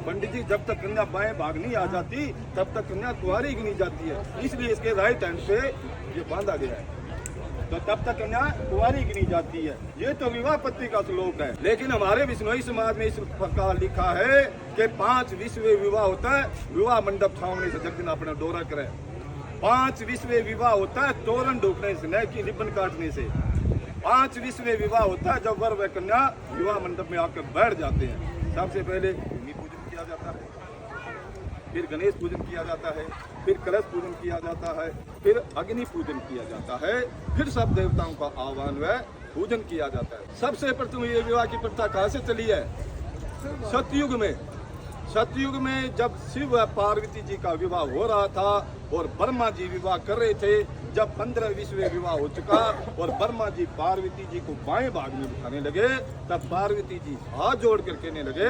पंडित जी जब तक कन्या बाएं भाग नहीं आ जाती तब तक कन्या कुंवारी गिनी जाती है, इसलिए इसके राइट हैंड पे ये बांधा गया है, तो तब तक कन्या कुंवारी गिनी जाती है। ये तो विवाह पत्ती का श्लोक है, लेकिन हमारे बिश्नोई समाज में इस प्रकार लिखा है कि 5 विश्व विवाह होता है, विवाह मंडप छावने से जगदिन अपना डोरा करे। 5 विश्व विवाह होता है तोरण ढोकने से, न कि रिबन काटने से। 5 विश्व विवाह होता है जब वर व कन्या विवाह मंडप में आकर बैठ जाते हैं। सबसे पहले भूमि पूजन किया जाता है, फिर गणेश पूजन किया जाता है, फिर कलश पूजन किया जाता है, फिर अग्नि पूजन किया जाता है, फिर सब देवताओं का आह्वान व पूजन किया जाता है। सबसे प्रथम ये विवाह की प्रथा कहाँ से चली है? सतयुग में। सतयुग में जब शिव व पार्वती जी का विवाह हो रहा था और ब्रह्मा जी विवाह कर रहे थे, जब 15 विश्व विवाह हो चुका और ब्रह्मा जी पार्वती जी को बाएं भाग में बिठाने लगे, तब पार्वती जी हाथ जोड़ कर कहने लगे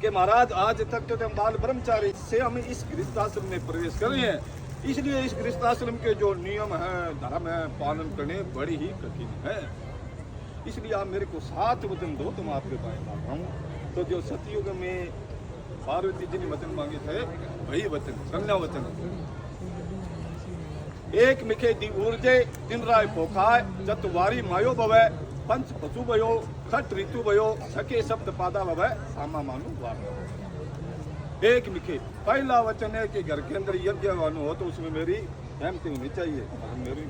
कि महाराज आज तक तो हम बाल ब्रह्मचारी से हम इस गृहस्थाश्रम में प्रवेश कर रहे हैं, इसलिए इस गृहस्थाश्रम के जो नियम है, धर्म है, पालन करने बड़ी ही कठिन है, इसलिए आप मेरे को 7 वचन दो, तुम आपके बाएं भाग हूँ। तो जो सतयुग में पार्वती जी ने वचन मांगे थे वही वचन संज्ञा वचन। एक मिखे दी ऊर्जे दिन राय पोखाय चतुवारी मायो भवै पंच पशु भयो खट ऋतु भयो सके सप्त पादा भवै सामा मानु वार। एक मिखे पहला वचन है कि घर के अंदर यज्ञ वानु हो तो उसमें मेरी सहमति होनी चाहिए, मेरी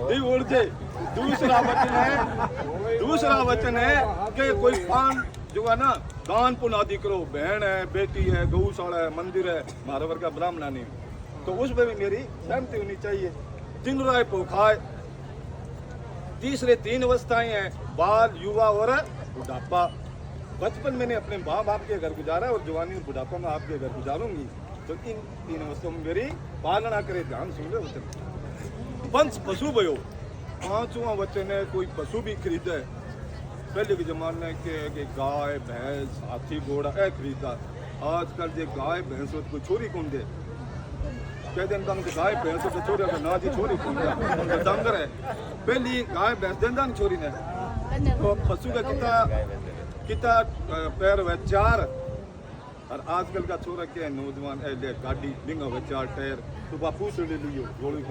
दी ऊर्जे। दूसरा वचन है कि कोई पान जो है ना दान पुण्य आदि करो, बहन है, बेटी है, गौशाला है, मंदिर है, हमारे वर्ग का ब्राह्मण नहीं, तो उसमें भी मेरी सहमति होनी चाहिए। दिन राय पोखाय। तीसरे 3 अवस्थाएं हैं, बाल, युवा और बुढ़ापा। बचपन मैंने अपने माँ बाप के घर गुजारा और जवानी और बुढ़ापा में आपके घर गुजारूंगी, तो इन 3 अवस्थाओं में मेरी पालना करे, ध्यान सुन लो वचन। पंच पशु भयो। 5वां वचन है कोई पशु भी खरीदे। पहले के जमाने के गाय भैंस हाथी घोड़ा खरीदा, आजकल जो गाय भैंस हो कोई छोरी कौन दे, कह देता गाय भैंस तो छोरी ना जी छोरी कौन दे, डंगर है। पहली गाय भैंस देता नहीं छोरी ने, तो पशु का कितना पैर हुआ 4, और आजकल का छोरा क्या है नौजवान गाड़ी डिंगा हुआ 4 टायर, तो बापू से ले लियो गोली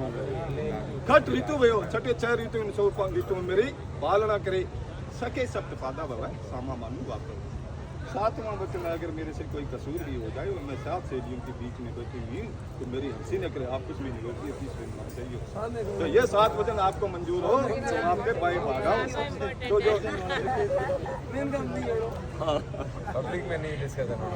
खट ऋतु भयो। छठे 6 ऋतु इन 100 ऋतु में मेरी पालना करे, सके सप्त पादा भवै सामा मानु वार। 7वां वचन है अगर मेरे से कोई कसूर भी हो जाए और मैं 7 सहेलियों के बीच में बैठी हुई तो मेरी हंसी न करे, आप कुछ भी नहीं होती है, चाहिए। तो ये 7 वचन आपको मंजूर हो तो आपके बाएं भाग आओ। तो जो पब्लिक में नहीं डिस्कस करना।